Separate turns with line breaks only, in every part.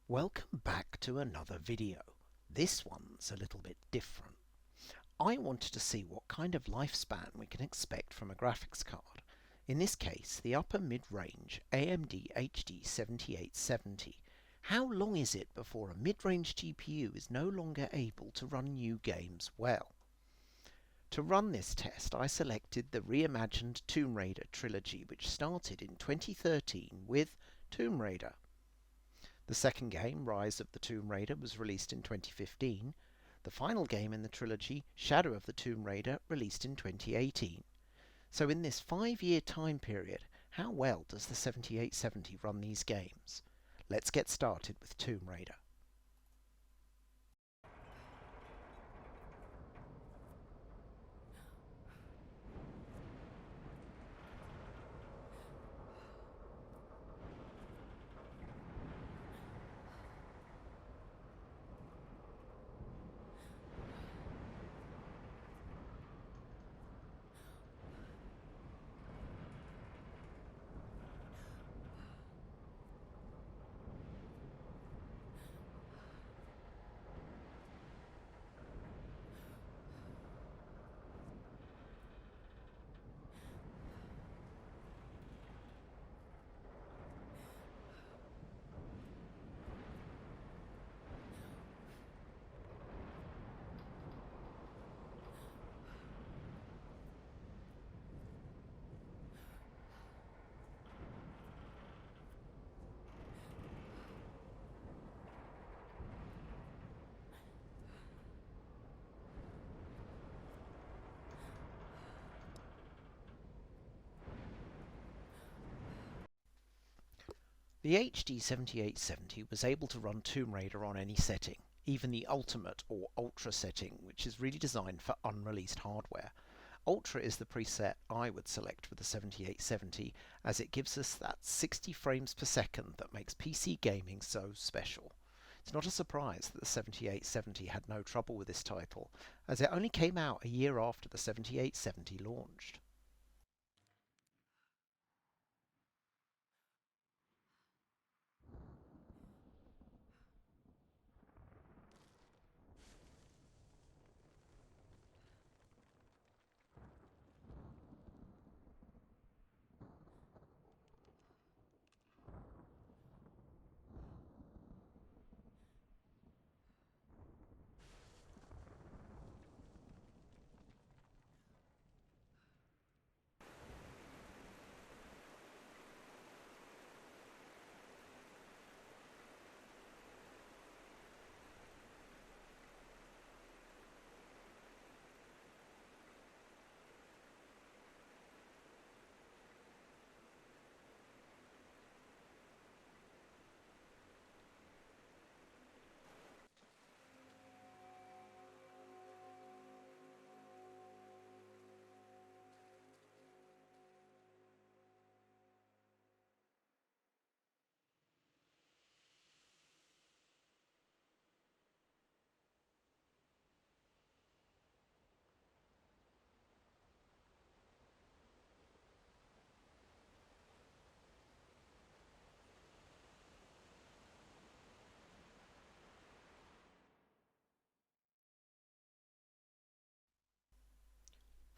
Welcome back to another video. This one's a little bit different. I wanted to see what kind of lifespan we can expect from a graphics card. In this case, the upper mid-range AMD HD 7870. How long is it before a mid-range GPU is no longer able to run new games well? To run this test, I selected the reimagined Tomb Raider Trilogy, which started in 2013 with Tomb Raider. The second game, Rise of the Tomb Raider, was released in 2015. The final game in the trilogy, Shadow of the Tomb Raider, released in 2018. So in this 5-year time period, how well does the 7870 run these games? Let's get started with Tomb Raider. The HD 7870 was able to run Tomb Raider on any setting, even the Ultimate or Ultra setting, which is really designed for unreleased hardware. Ultra is the preset I would select for the 7870, as it gives us that 60 frames per second that makes PC gaming so special. It's not a surprise that the 7870 had no trouble with this title, as it only came out a year after the 7870 launched.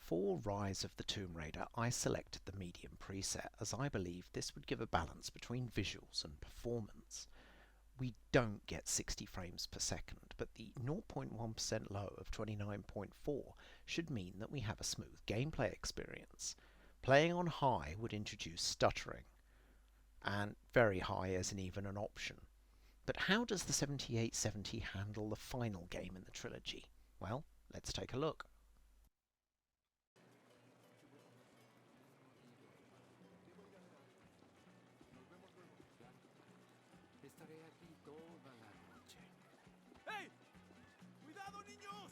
For Rise of the Tomb Raider, I selected the medium preset, as I believe this would give a balance between visuals and performance. We don't get 60 frames per second, but the 0.1% low of 29.4 should mean that we have a smooth gameplay experience. Playing on high would introduce stuttering, and very high isn't even an option. But how does the 7870 handle the final game in the trilogy? Well, let's take a look.
Estaré aquí toda la noche.
¡Hey! ¡Cuidado, niños!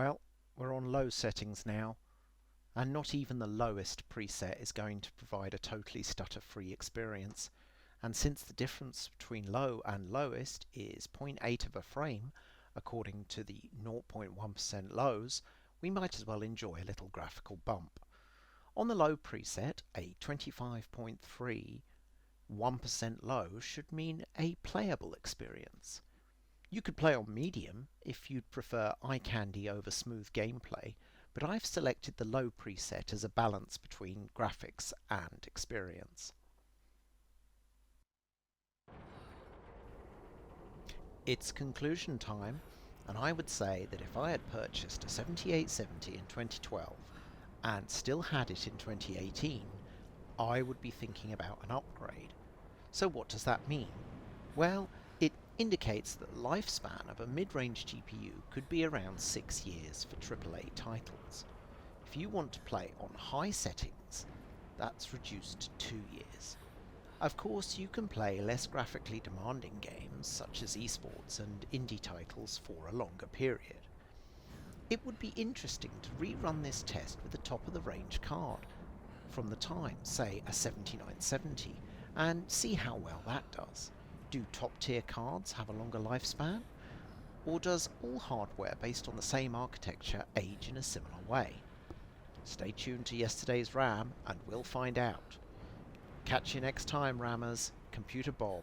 Well, we're on low settings now, and not even the lowest preset is going to provide a totally stutter-free experience. And since the difference between low and lowest is 0.8 of a frame, according to the 0.1% lows, we might as well enjoy a little graphical bump. On the low preset, a 25.3 1% low should mean a playable experience. You could play on medium if you'd prefer eye candy over smooth gameplay, but I've selected the low preset as a balance between graphics and experience. It's conclusion time, and I would say that if I had purchased a 7870 in 2012 and still had it in 2018, I would be thinking about an upgrade. So what does that mean? Well, it indicates that the lifespan of a mid-range GPU could be around 6 years for AAA titles. If you want to play on high settings, that's reduced to 2 years. Of course, you can play less graphically demanding games, such as esports and indie titles, for a longer period. It would be interesting to rerun this test with a top-of-the-range card from the time, say a 7970, and see how well that does. Do top-tier cards have a longer lifespan? Or does all hardware based on the same architecture age in a similar way? Stay tuned to yesterday's RAM and we'll find out. Catch you next time, Rammers. Computer Bob.